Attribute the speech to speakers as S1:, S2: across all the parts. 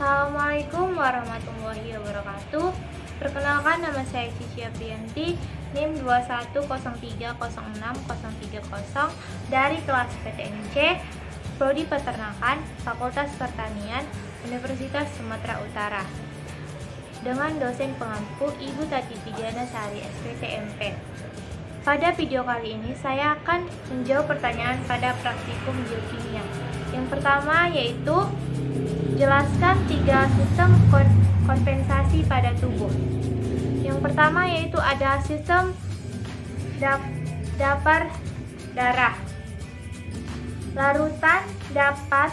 S1: Assalamualaikum warahmatullahi wabarakatuh. Perkenalkan, nama saya Cici Aprianti, NIM 21030630 dari kelas PTNC, Prodi Peternakan, Fakultas Pertanian, Universitas Sumatera Utara. Dengan dosen pengampu Ibu Tati Pidjana Sari SPTMP. Pada video kali ini saya akan menjawab pertanyaan pada praktikum biokimia. Yang pertama yaitu jelaskan 3 sistem kompensasi pada tubuh. Yang pertama yaitu ada sistem dapar darah. Larutan dapat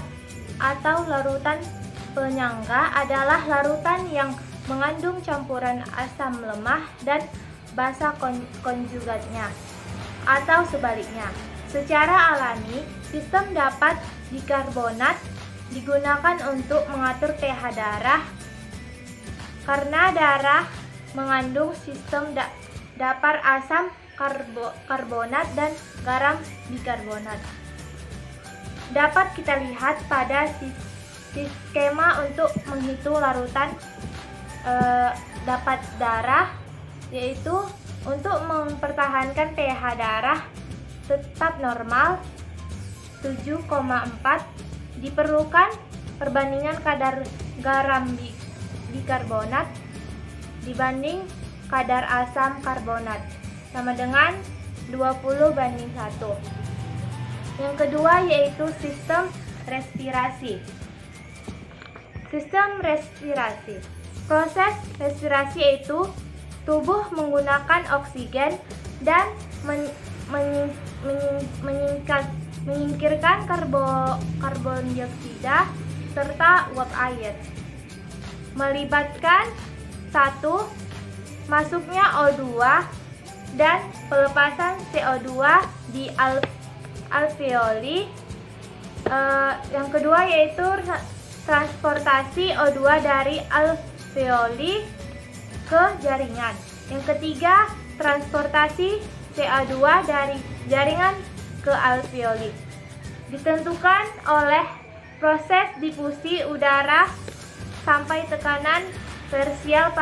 S1: atau larutan penyangga adalah larutan yang mengandung campuran asam lemah dan basa konjugatnya, atau sebaliknya. Secara alami, sistem dapat bikarbonat digunakan untuk mengatur pH darah karena darah mengandung sistem dapar asam karbonat dan garam bikarbonat. Dapat kita lihat pada skema untuk menghitung larutan dapat darah, yaitu untuk mempertahankan pH darah tetap normal 7,4 diperlukan perbandingan kadar garam bikarbonat dibanding kadar asam karbonat sama dengan 20:1. Yang kedua yaitu sistem respirasi. Sistem respirasi. Proses respirasi yaitu tubuh menggunakan oksigen dan menyingkirkan karbon dioksida serta uap air. Melibatkan 1. Masuknya O2 dan pelepasan CO2 di alveoli. Yang kedua yaitu transportasi O2 dari alveoli ke jaringan. Yang ketiga, transportasi CO2 dari jaringan ke alveoli. Ditentukan oleh proses difusi udara sampai tekanan parsial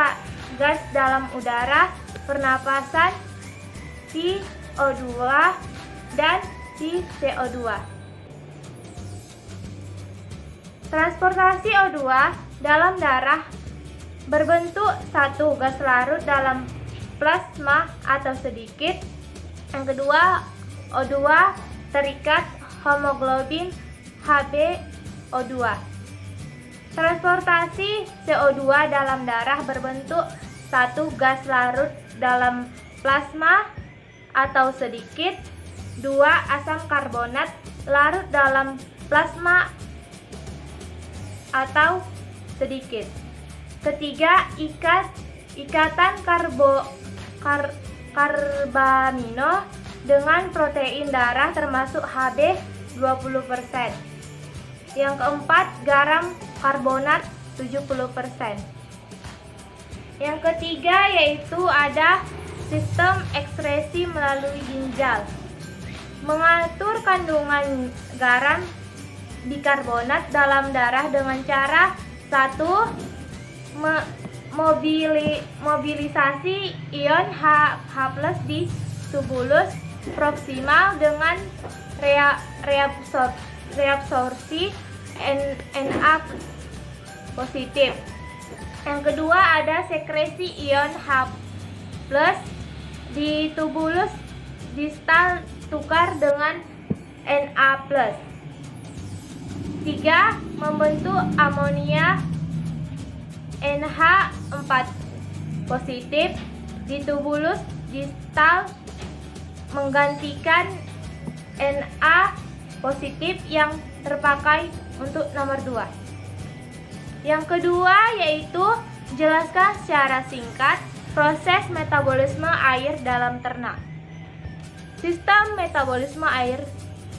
S1: gas dalam udara, pernapasan CO2 dan CO2. Transportasi O2 dalam darah berbentuk 1. Gas larut dalam plasma atau sedikit. Yang kedua, O2 terikat hemoglobin HbO2. Transportasi CO2 dalam darah berbentuk 1. Gas larut dalam plasma atau sedikit. 2. Asam karbonat larut dalam plasma atau sedikit. Ketiga, ikatan karbamino dengan protein darah termasuk Hb 20%. Yang keempat, garam karbonat 70%. Yang ketiga yaitu ada sistem ekskresi melalui ginjal. Mengatur kandungan garam bikarbonat dalam darah dengan cara 1. Mobilisasi ion H+ di tubulus proksimal dengan reabsorpsi Na positif. Yang kedua ada sekresi ion H+ di tubulus distal tukar dengan Na+. 3. Membentuk amonia NH4 positif di tubulus distal menggantikan Na positif yang terpakai untuk nomor 2. Yang kedua yaitu jelaskan secara singkat proses metabolisme air dalam ternak. Sistem metabolisme air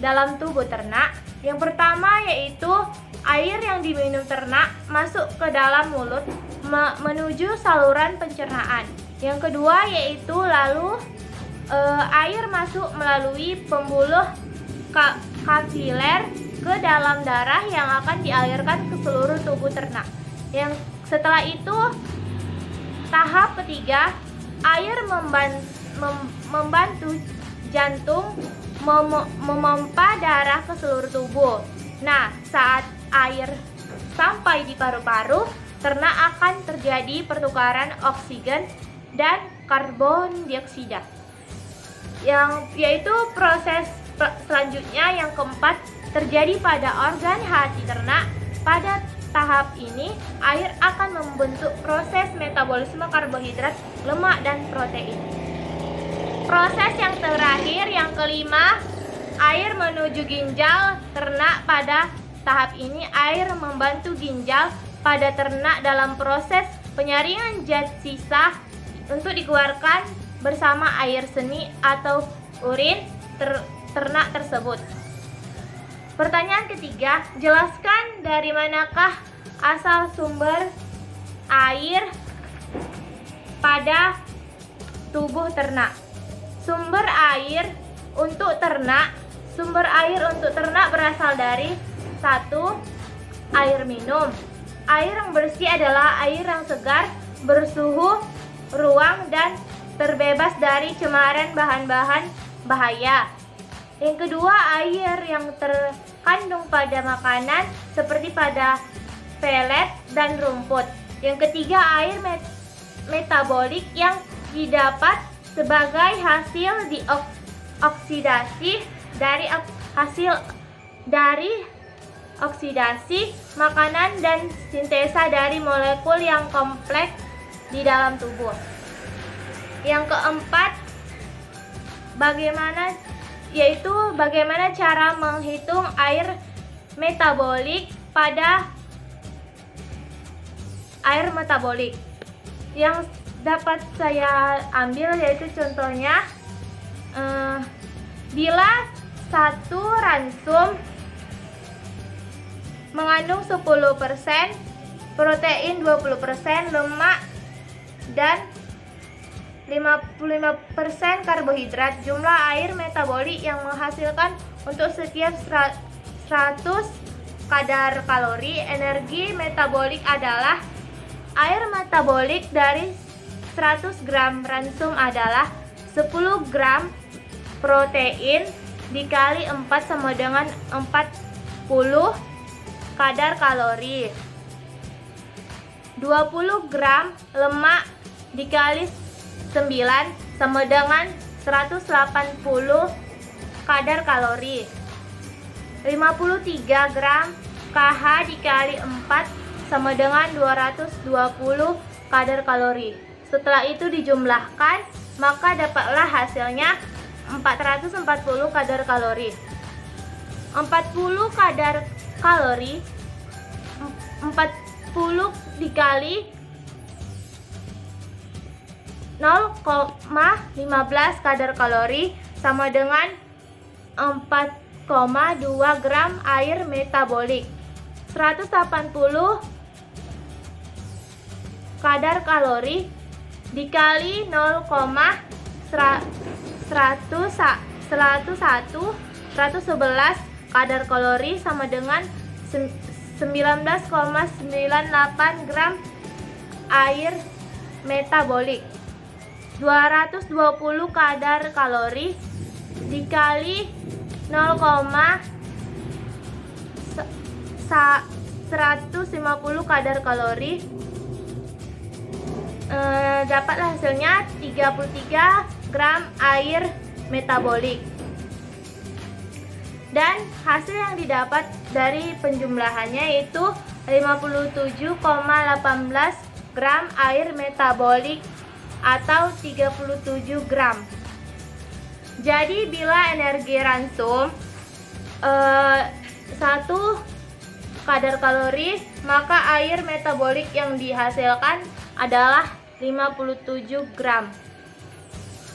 S1: dalam tubuh ternak. Yang pertama yaitu air yang diminum ternak masuk ke dalam mulut menuju saluran pencernaan. Yang kedua yaitu lalu air masuk melalui pembuluh kapiler ke dalam darah yang akan dialirkan ke seluruh tubuh ternak. Yang setelah itu tahap ketiga, air membantu jantung memompa darah ke seluruh tubuh. Nah, saat air sampai di paru-paru, ternak akan terjadi pertukaran oksigen dan karbon dioksida. Yaitu proses selanjutnya yang keempat terjadi pada organ hati ternak. Pada tahap ini, air akan membentuk proses metabolisme karbohidrat, lemak, dan protein. Proses yang terakhir, yang kelima, air menuju ginjal ternak. Pada tahap ini, air membantu ginjal pada ternak dalam proses penyaringan zat sisa untuk dikeluarkan bersama air seni atau urin ternak tersebut. Pertanyaan ketiga, jelaskan dari manakah asal sumber air pada tubuh ternak. Sumber air untuk ternak berasal dari 1. Air minum. Air yang bersih adalah air yang segar, bersuhu ruang, dan terbebas dari cemaran bahan-bahan bahaya. Yang kedua, air yang terkandung pada makanan seperti pada pelet dan rumput. Yang ketiga, air metabolik yang didapat sebagai hasil oksidasi dari oksidasi makanan dan sintesa dari molekul yang kompleks di dalam tubuh. Yang keempat, bagaimana cara menghitung air metabolik pada air metabolik. Yang dapat saya ambil yaitu contohnya, bila satu ransum mengandung 10% protein, 20% lemak, dan 55% karbohidrat, jumlah air metabolik yang menghasilkan untuk setiap 100 kadar kalori. Energi metabolik adalah air metabolik dari 100 gram ransum adalah 10 gram protein dikali 4 sama dengan 40 kadar kalori. 20 gram lemak dikali 9 sama dengan 180 kadar kalori. 53 gram KH dikali 4 sama dengan 220 kadar kalori. Setelah itu dijumlahkan, maka dapatlah hasilnya 440 kadar kalori. 40 kadar kalori 40 dikali 0,15 kadar kalori sama dengan 4,2 gram air metabolik. 180 kadar kalori dikali 111 kadar kalori sama dengan 19,98 gram air metabolik. 220 kadar kalori dikali 150 kadar kalori, dapatlah hasilnya 33 gram air metabolik. Dan hasil yang didapat dari penjumlahannya yaitu 57,18 gram air metabolik atau 37 gram. Jadi bila energi ransum 1 kadar kalori, maka air metabolik yang dihasilkan adalah 57 gram.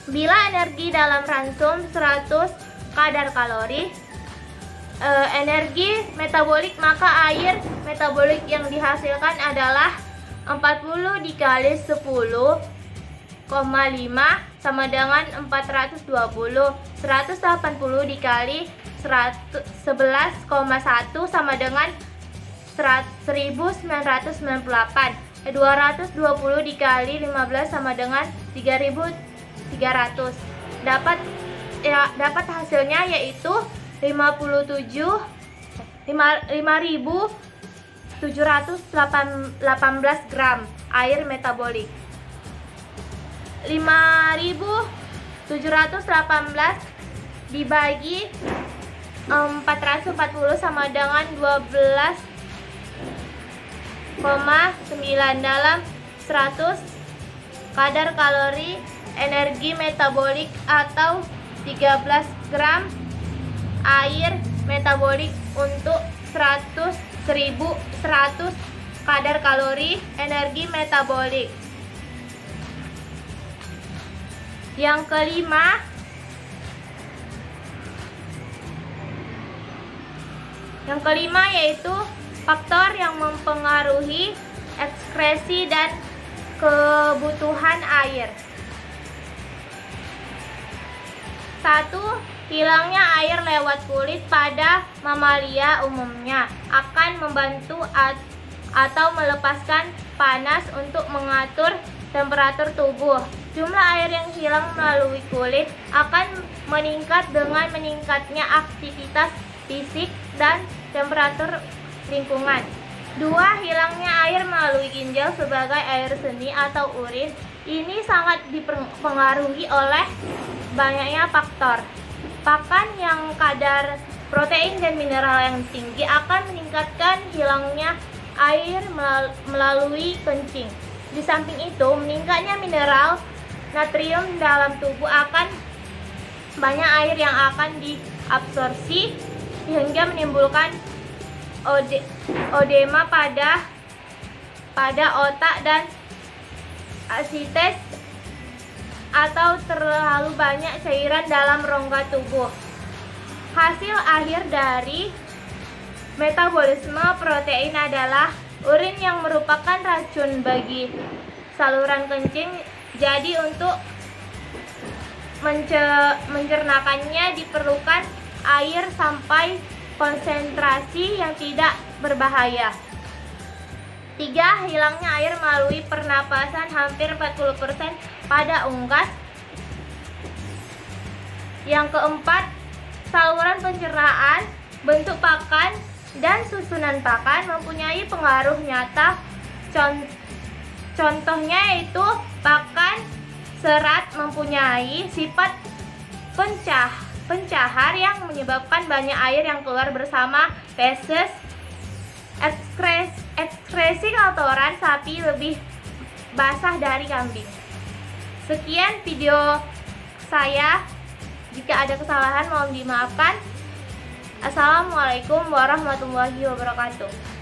S1: Bila energi dalam ransum 100 kadar kalori, energi metabolik, maka air metabolik yang dihasilkan adalah 40 dikali 10,5 sama dengan 420. 180 dikali 11,1 sama dengan 1998. 220 dikali 15 sama dengan 3.300. Dapat hasilnya yaitu 5.718 gram air metabolik. 5.718 dibagi 440 sama dengan 12,9 dalam 100 kadar kalori energi metabolik atau 13 gram air metabolik untuk 100.100 kadar kalori energi metabolik. Yang kelima yaitu faktor yang mempengaruhi ekskresi dan kebutuhan air. 1. Hilangnya air lewat kulit pada mamalia umumnya akan membantu atau melepaskan panas untuk mengatur temperatur tubuh. Jumlah air yang hilang melalui kulit akan meningkat dengan meningkatnya aktivitas fisik dan temperatur lingkungan. 2. Hilangnya air melalui ginjal sebagai air seni atau urin. Ini sangat dipengaruhi oleh banyaknya faktor. Pakan yang kadar protein dan mineral yang tinggi akan meningkatkan hilangnya air melalui kencing. Di samping itu, meningkatnya mineral natrium dalam tubuh akan banyak air yang akan diabsorpsi hingga menimbulkan odema pada otak dan asites atau terlalu banyak cairan dalam rongga tubuh. Hasil akhir dari metabolisme protein adalah urin yang merupakan racun bagi saluran kencing. Jadi untuk mencernakannya diperlukan air sampai konsentrasi yang tidak berbahaya. 3. Hilangnya air melalui pernapasan hampir 40% pada unggas. Yang keempat, saluran pencernaan, bentuk pakan, dan susunan pakan mempunyai pengaruh nyata. Contohnya yaitu pakan serat mempunyai sifat pencahar yang menyebabkan banyak air yang keluar bersama feses. Ekskresi kotoran sapi lebih basah dari kambing. Sekian video saya. Jika ada kesalahan mohon dimaafkan. Assalamualaikum warahmatullahi wabarakatuh.